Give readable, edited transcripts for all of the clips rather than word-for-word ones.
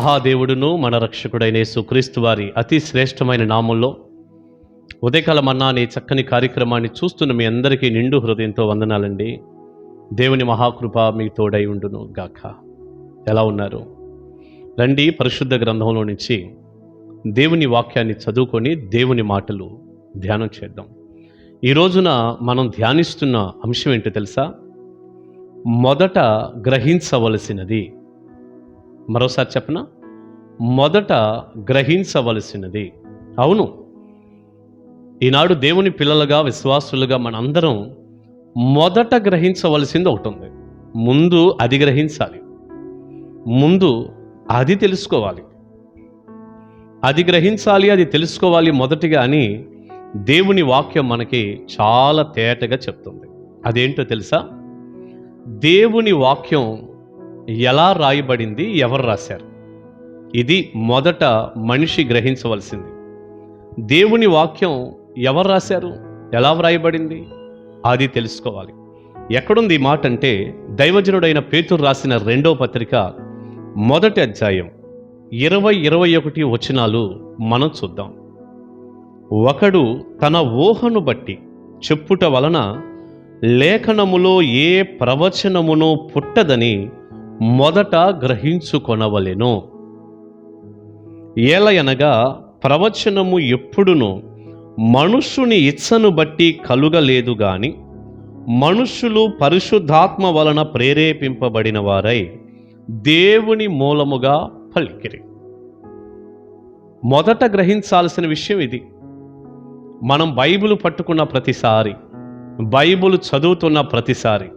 మహాదేవుడును మన రక్షకుడైన యేసుక్రీస్తు వారి అతి శ్రేష్టమైన నామంలో ఉదయకాల మన్నా అనే చక్కని కార్యక్రమాన్ని చూస్తున్న మీ అందరికీ నిండు హృదయంతో వందనాలండి. దేవుని మహాకృప మీకు తోడై ఉండును గాక. ఎలా ఉన్నారు? రండి, పరిశుద్ధ గ్రంథంలో నుంచి దేవుని వాక్యాన్ని చదువుకొని దేవుని మాటలు ధ్యానం చేద్దాం. ఈ రోజున మనం ధ్యానిస్తున్న అంశం ఏంటో తెలుసా? మొదట గ్రహించవలసినది. మరోసారి చెప్పనా? మొదట గ్రహించవలసినది. అవును, ఈనాడు దేవుని పిల్లలుగా, విశ్వాసులుగా మనందరం మొదట గ్రహించవలసింది ఒకటి ఉంది. ముందు అది గ్రహించాలి, ముందు అది తెలుసుకోవాలి. అది గ్రహించాలి, అది తెలుసుకోవాలి మొదటిగా అని దేవుని వాక్యం మనకి చాలా తేటగా చెప్తుంది. అదేంటో తెలుసా? దేవుని వాక్యం ఎలా రాయబడింది, ఎవరు రాశారు, ఇది మొదట మనిషి గ్రహించవలసింది. దేవుని వాక్యం ఎవరు రాశారు, ఎలా వ్రాయబడింది, అది తెలుసుకోవాలి. ఎక్కడుంది ఈ మాట అంటే, దైవజనుడైన పేతురు రాసిన 2వ పత్రిక 1వ అధ్యాయం 20-21 వచనాలు మనం చూద్దాం. ఒకడు తన ఊహను బట్టి చెప్పుట వలన లేఖనములో ఏ ప్రవచనమునో పుట్టదని మొదట గ్రహించుకొనవలెను. ఏలయనగా ప్రవచనము ఎప్పుడునూ మనుష్యుని ఇచ్చను బట్టి కలుగలేదు గాని మనుష్యులు పరిశుద్ధాత్మ వలన ప్రేరేపింపబడిన వారై దేవుని మూలముగా పలికిరి. మొదట గ్రహించాల్సిన విషయం ఇది. మనం బైబిల్ పట్టుకున్న ప్రతిసారి, బైబిల్ చదువుతున్న ప్రతిసారి,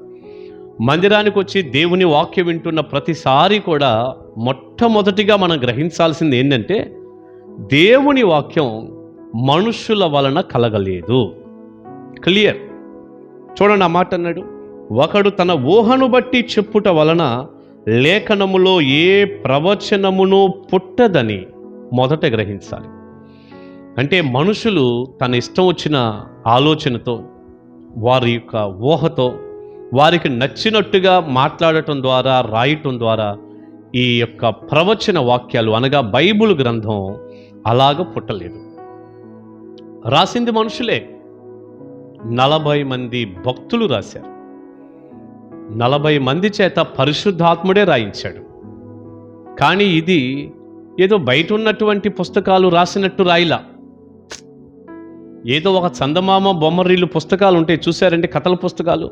మందిరానికి వచ్చి దేవుని వాక్యం వింటున్న ప్రతిసారి కూడా మొట్టమొదటిగా మనం గ్రహించాల్సింది ఏంటంటే, దేవుని వాక్యం మనుష్యుల వలన కలగలేదు. క్లియర్. చూడండి, ఆ మాట అన్నాడు, ఒకడు తన ఊహను బట్టి చెప్పుట వలన లేఖనములో ఏ ప్రవచనమును పుట్టదని మొదట గ్రహించాలి. అంటే మనుషులు తన ఇష్టం వచ్చిన ఆలోచనతో, వారి యొక్క ఊహతో, వారికి నచ్చినట్టుగా మాట్లాడటం ద్వారా, రాయటం ద్వారా ఈ యొక్క ప్రవచన వాక్యాలు అనగా బైబిల్ గ్రంథం అలాగ పుట్టలేదు. రాసింది మనుషులే. 40 మంది భక్తులు రాశారు. 40 మంది చేత పరిశుద్ధాత్ముడే రాయించాడు. కానీ ఇది ఏదో బయట ఉన్నటువంటి పుస్తకాలు రాసినట్టు రాయిలా. ఏదో ఒక చందమామ బొమ్మరీళ్ళు పుస్తకాలు ఉంటాయి చూశారంటే, కథల పుస్తకాలు,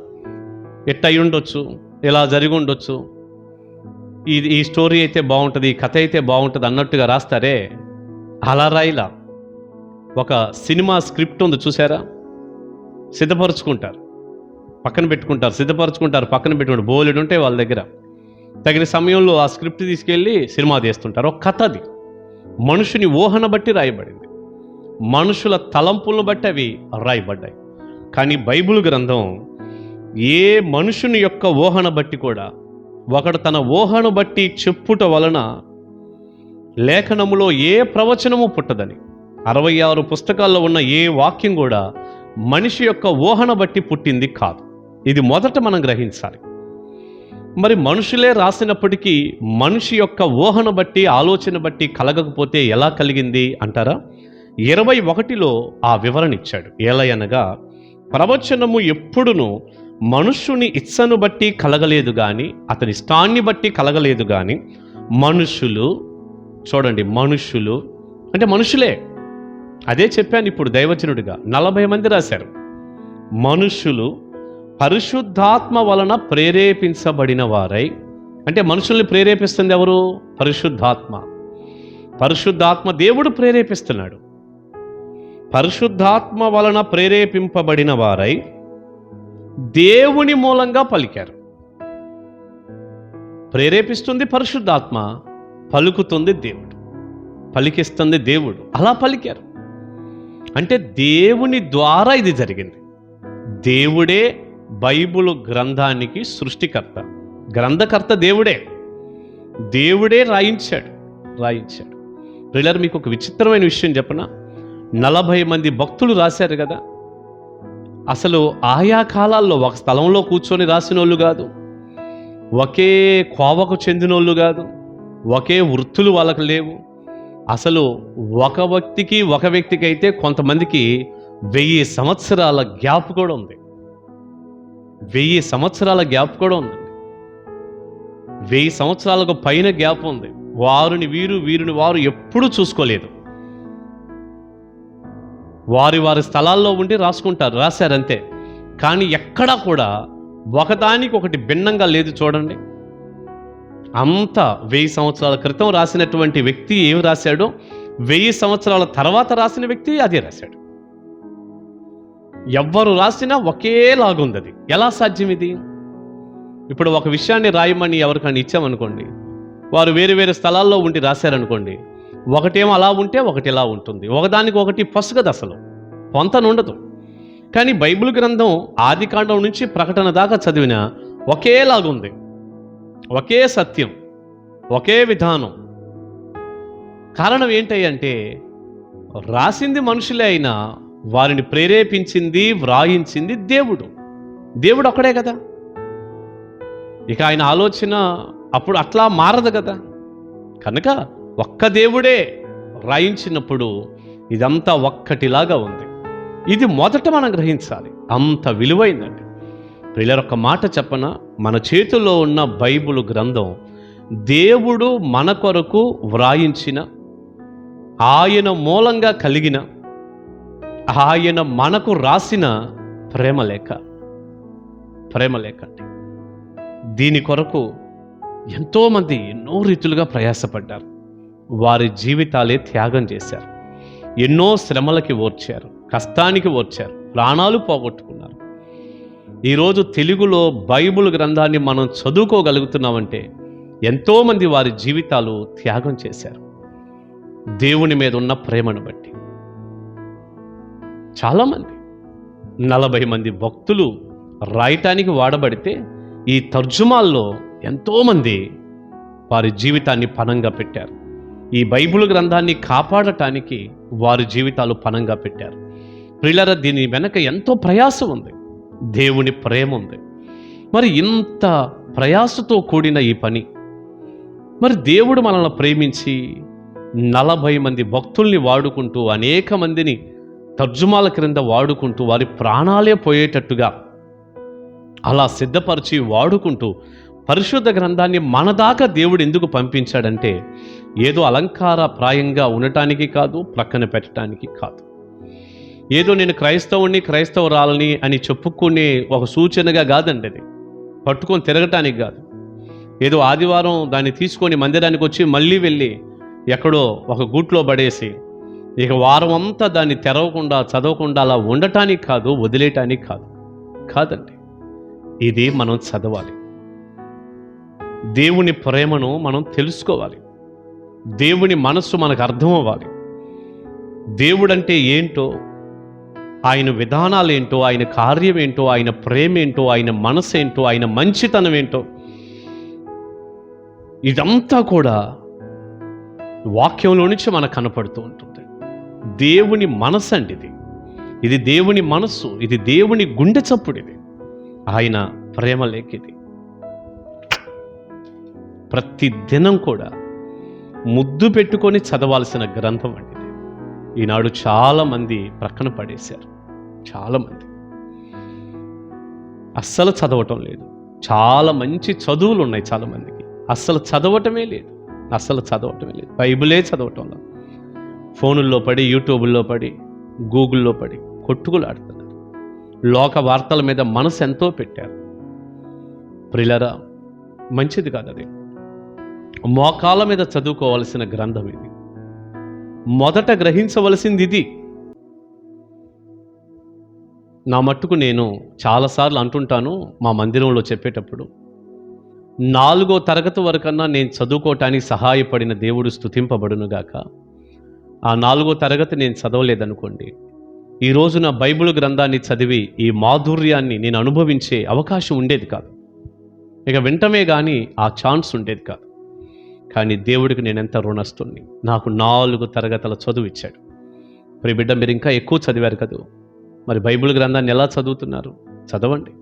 ఎట్ట అయి ఉండొచ్చు, ఇలా జరిగి ఉండొచ్చు, ఈ స్టోరీ అయితే బాగుంటుంది, ఈ కథ అయితే బాగుంటుంది అన్నట్టుగా రాస్తారే, అలా రాయిలా. ఒక సినిమా స్క్రిప్ట్ ఉంది చూసారా, సిద్ధపరచుకుంటారు, పక్కన పెట్టుకుంటారు, సిద్ధపరచుకుంటారు, పక్కన పెట్టుకుంటారు, బోలెడు ఉంటాయి వాళ్ళ దగ్గర. తగిన సమయంలో ఆ స్క్రిప్ట్ తీసుకెళ్ళి సినిమా తీస్తుంటారు. ఒక కథ అది మనుషుని ఊహన బట్టి రాయబడింది, మనుషుల తలంపులను బట్టి అవి రాయబడ్డాయి. కానీ బైబిల్ గ్రంథం ఏ మనుషుని యొక్క ఊహన బట్టి కూడా, ఒకడు తన ఊహను బట్టి చెప్పుట వలన లేఖనములో ఏ ప్రవచనము పుట్టదని, 66 పుస్తకాల్లో ఉన్న ఏ వాక్యం కూడా మనిషి యొక్క ఊహన బట్టి పుట్టింది కాదు. ఇది మొదట మనం గ్రహించాలి. మరి మనుషులే రాసినప్పటికీ మనిషి యొక్క ఊహను బట్టి, ఆలోచన బట్టి కలగకపోతే ఎలా కలిగింది అంటారా? 21లో ఆ వివరణ ఇచ్చాడు. ఏలయనగా ప్రవచనము ఎప్పుడునూ మనుష్యుని ఇచ్చను బట్టి కలగలేదు గాని, అతని ఇష్టాన్ని బట్టి కలగలేదు గాని మనుషులు, చూడండి, మనుషులు అంటే మనుషులే. అదే చెప్పాను ఇప్పుడు దైవజనుడిగా. 40 మంది రాశారు. మనుషులు పరిశుద్ధాత్మ వలన ప్రేరేపించబడిన వారై, అంటే మనుషుల్ని ప్రేరేపిస్తుంది ఎవరు? పరిశుద్ధాత్మ. పరిశుద్ధాత్మ దేవుడు ప్రేరేపిస్తున్నాడు. పరిశుద్ధాత్మ వలన ప్రేరేపింపబడిన వారై దేవుని మూలంగా పలికారు. ప్రేరేపిస్తుంది పరిశుద్ధాత్మ, పలుకుతుంది దేవుడు, పలికిస్తుంది దేవుడు. అలా పలికారు. అంటే దేవుని ద్వారా ఇది జరిగింది. దేవుడే బైబిల్ గ్రంథానికి సృష్టికర్త, గ్రంథకర్త దేవుడే. దేవుడే రాయించాడు. ప్రియులారా, మీకు ఒక విచిత్రమైన విషయం చెప్పనా? 40 మంది భక్తులు రాశారు కదా, అసలు ఆయా కాలాల్లో ఒక స్థలంలో కూర్చొని రాసిన వాళ్ళు కాదు, ఒకే కోవకు చెందినోళ్ళు కాదు, ఒకే వృత్తులు వాళ్ళకు లేవు. అసలు ఒక వ్యక్తికి అయితే కొంతమందికి 1000 సంవత్సరాల గ్యాప్ కూడా ఉంది. 1000 సంవత్సరాల గ్యాప్ కూడా ఉందండి. 1000 సంవత్సరాలకు పైన గ్యాప్ ఉంది. వారిని వీరిని వారు ఎప్పుడూ చూసుకోలేదు. వారి స్థలాల్లో ఉండి రాశారంతే. కానీ ఎక్కడా కూడా ఒకదానికి ఒకటి భిన్నంగా లేదు చూడండి. అంతా 1000 సంవత్సరాల క్రితం రాసినటువంటి వ్యక్తి ఏమి రాశాడో 1000 సంవత్సరాల తర్వాత రాసిన వ్యక్తి అదే రాశాడు. ఎవ్వరు రాసినా ఒకేలాగుంది. అది ఎలా సాధ్యం ఇది? ఇప్పుడు ఒక విషయాన్ని రాయమని ఎవరికైనా ఇచ్చామనుకోండి, వారు వేరు స్థలాల్లో ఉండి రాశారనుకోండి, ఒకటేమో అలా ఉంటే ఒకటి ఇలా ఉంటుంది, ఒకదానికి ఒకటి పొసగదు, అసలు పొంతనుండదు. కానీ బైబిల్ గ్రంథం ఆదికాండం నుంచి ప్రకటన దాకా చదివిన ఒకేలాగుంది. ఒకే సత్యం, ఒకే విధానం. కారణం ఏంటంటే రాసింది మనుషులే అయినా వారిని ప్రేరేపించింది, వ్రాయించింది దేవుడు ఒక్కడే కదా. ఇక ఆయన ఆలోచన అప్పుడు అట్లా మారదు కదా. కనుక ఒక్క దేవుడే రాయించినప్పుడు ఇదంతా ఒక్కటిలాగా ఉంది. ఇది మొదట మనం గ్రహించాలి. అంత విలువైందండి. పిల్లలొక్క మాట చెప్పన, మన చేతుల్లో ఉన్న బైబిల్ గ్రంథం దేవుడు మన కొరకు వ్రాయించిన, ఆయన మూలంగా కలిగిన, ఆయన మనకు రాసిన ప్రేమలేఖ అండి. దీని కొరకు ఎంతోమంది ఎన్నో రీతులుగా ప్రయాసపడ్డారు. వారి జీవితాలే త్యాగం చేశారు. ఎన్నో శ్రమలకి ఓర్చారు, కష్టానికి ఓర్చారు, ప్రాణాలు పోగొట్టుకున్నారు. ఈరోజు తెలుగులో బైబిల్ గ్రంథాన్ని మనం చదువుకోగలుగుతున్నామంటే ఎంతోమంది వారి జీవితాలు త్యాగం చేశారు దేవుని మీద ఉన్న ప్రేమను బట్టి. చాలామంది 40 మంది భక్తులు రాయటానికి వాడబడితే ఈ తర్జుమాల్లో ఎంతోమంది వారి జీవితాన్ని పణంగా పెట్టారు. ఈ బైబిల్ గ్రంథాన్ని కాపాడటానికి వారి జీవితాలు పణంగా పెట్టారు. ప్రియులారా, దీని వెనక ఎంతో ప్రయాసం ఉంది, దేవుని ప్రేమ ఉంది. మరి ఇంత ప్రయాసతో కూడిన ఈ పని, మరి దేవుడు మనల్ని ప్రేమించి 40 మంది భక్తుల్ని వాడుకుంటూ, అనేక మందిని తర్జుమాల క్రింద వాడుకుంటూ, వారి ప్రాణాలే పోయేటట్టుగా అలా సిద్ధపరిచి వాడుకుంటూ పరిశుద్ధ గ్రంథాన్ని మన దాకా దేవుడు ఎందుకు పంపించాడంటే ఏదో అలంకార ప్రాయంగా ఉండటానికి కాదు, ప్రక్కన పెట్టడానికి కాదు, ఏదో నేను క్రైస్తవురాలని అని చెప్పుకునే ఒక సూచనగా కాదండి. అది పట్టుకొని తిరగటానికి కాదు. ఏదో ఆదివారం దాన్ని తీసుకొని మందిరానికి వచ్చి మళ్ళీ వెళ్ళి ఎక్కడో ఒక గూట్లో పడేసి ఇక వారం అంతా దాన్ని తెరవకుండా చదవకుండా అలా ఉండటానికి కాదు, వదిలేయటానికి కాదండి. ఇది మనం చదవాలి. దేవుని ప్రేమను మనం తెలుసుకోవాలి. దేవుని మనస్సు మనకు అర్థం అవ్వాలి. దేవుడంటే ఏంటో, ఆయన విధానాలు ఏంటో, ఆయన కార్యం ఏంటో, ఆయన ప్రేమ ఏంటో, ఆయన మనసు ఏంటో, ఆయన మంచితనం ఏంటో, ఇదంతా కూడా వాక్యంలో నుంచి మనకు కనపడుతూ ఉంటుంది. దేవుని మనసు అండి ఇది దేవుని మనస్సు, ఇది దేవుని గుండె చప్పుడు, ఇది ఆయన ప్రేమ లేఖిది. ప్రతి దినం కూడా ముద్దు పెట్టుకొని చదవాల్సిన గ్రంథం అండి ఇది. ఈనాడు చాలామంది ప్రక్కన పడేశారు. చాలామంది అస్సలు చదవటం లేదు. చాలా మంచి చదువులు ఉన్నాయి చాలామందికి, అస్సలు చదవటమే లేదు. బైబిలే చదవటం లేదు. ఫోనుల్లో పడి, యూట్యూబుల్లో పడి, గూగుల్లో పడి కొట్టుకులాడుతున్నారు. లోక వార్తల మీద మనసు ఎంతో పెట్టారు. ప్రియులారా, మంచిది కాదు అది. మోకాళ్ళ మీద చదువుకోవాల్సిన గ్రంథం ఇది. మొదట గ్రహించవలసింది ఇది. నా మట్టుకు నేను చాలాసార్లు అంటుంటాను మా మందిరంలో చెప్పేటప్పుడు, 4వ తరగతి వరకన్నా నేను చదువుకోవటానికి సహాయపడిన దేవుడు స్తుతింపబడునుగాక. ఆ 4వ తరగతి నేను చదవలేదనుకోండి, ఈరోజు నా బైబిల్ గ్రంథాన్ని చదివి ఈ మాధుర్యాన్ని నేను అనుభవించే అవకాశం ఉండేది కాదు. ఇక వింటమే కానీ ఆ ఛాన్స్ ఉండేది కాదు. కానీ దేవుడికి నేను ఎంత రుణస్తుని. నాకు 4 తరగతుల చదువు ఇచ్చాడు. ప్రియ బిడ్డ, మీరు ఇంకా ఎక్కువ చదివారు కదా, మరి బైబిల్ గ్రంథాన్ని ఎలా చదువుతున్నారు? చదవండి.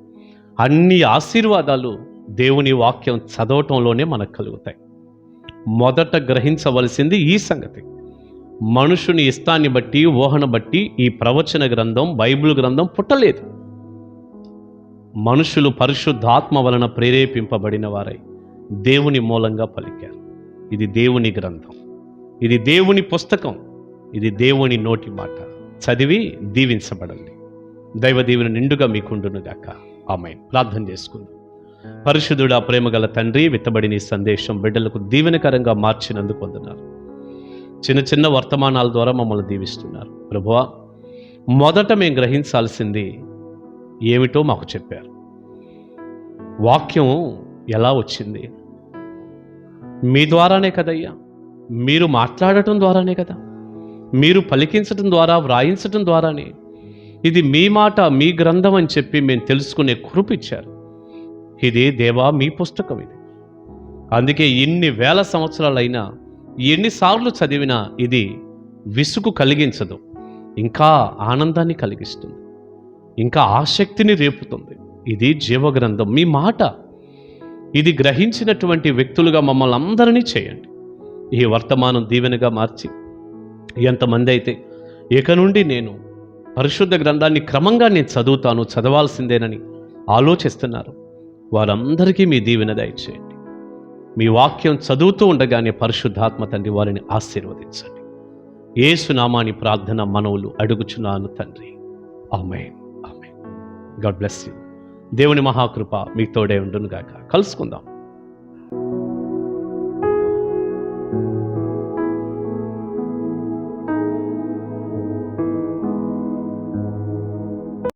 అన్ని ఆశీర్వాదాలు దేవుని వాక్యం చదవటంలోనే మనకు కలుగుతాయి. మొదట గ్రహించవలసింది ఈ సంగతి. మనుషుని ఇష్టాన్ని బట్టి, ఊహన బట్టి ఈ ప్రవచన గ్రంథం, బైబిల్ గ్రంథం పుట్టలేదు. మనుషులు పరిశుద్ధాత్మ వలన ప్రేరేపింపబడిన వారై దేవుని మూలంగా పలికారు. ఇది దేవుని గ్రంథం, ఇది దేవుని పుస్తకం, ఇది దేవుని నోటి మాట. చదివి దీవించబడండి. దైవ దీవెన నిండుగా మీకుండునుగాక. ఆమేన్. ప్రార్థన చేసుకుందాం. పరిశుద్ధుడా, ప్రేమగల తండ్రి, విత్తబడిన ఈ సందేశం బిడ్డలకు దీవెనకరంగా మార్చినందుకు వందనాలు. చిన్న చిన్న వర్తమానాల ద్వారా మమ్మల్ని దీవిస్తున్నారు ప్రభువా. మొదట మేము గ్రహించాల్సింది ఏమిటో మాకు చెప్పారు. వాక్యం ఎలా వచ్చింది? మీ ద్వారానే కదయ్యా. మీరు మాట్లాడటం ద్వారానే కదా, మీరు పలికించటం ద్వారా, వ్రాయించటం ద్వారానే. ఇది మీ మాట, మీ గ్రంథం అని చెప్పి మేము తెలుసుకునే కృపిచ్చారు. ఇది దేవా మీ పుస్తకం ఇది. అందుకే ఎన్ని వేల సంవత్సరాలైనా, ఎన్నిసార్లు చదివినా ఇది విసుగు కలిగించదు, ఇంకా ఆనందాన్ని కలిగిస్తుంది, ఇంకా ఆసక్తిని రేపుతుంది. ఇది జీవగ్రంథం, మీ మాట. ఇది గ్రహించినటువంటి వ్యక్తులుగా మమ్మల్ని అందరినీ చేయండి. ఈ వర్తమానం దీవెనగా మార్చి ఎంతమంది అయితే ఇక నుండి నేను పరిశుద్ధ గ్రంథాన్ని క్రమంగా నేను చదవాల్సిందేనని ఆలోచిస్తున్నారు, వారందరికీ మీ దీవెన దయచేయండి. మీ వాక్యం చదువుతూ ఉండగానే పరిశుద్ధాత్మ తండ్రి వారిని ఆశీర్వదించండి. యేసు నామాని ప్రార్థన మనవులు అడుగుచున్నాను తండ్రి. Amen. Amen. God bless you. దేవుని మహాకృప మీకు తోడే ఉండును గాక. కలుసుకుందాం.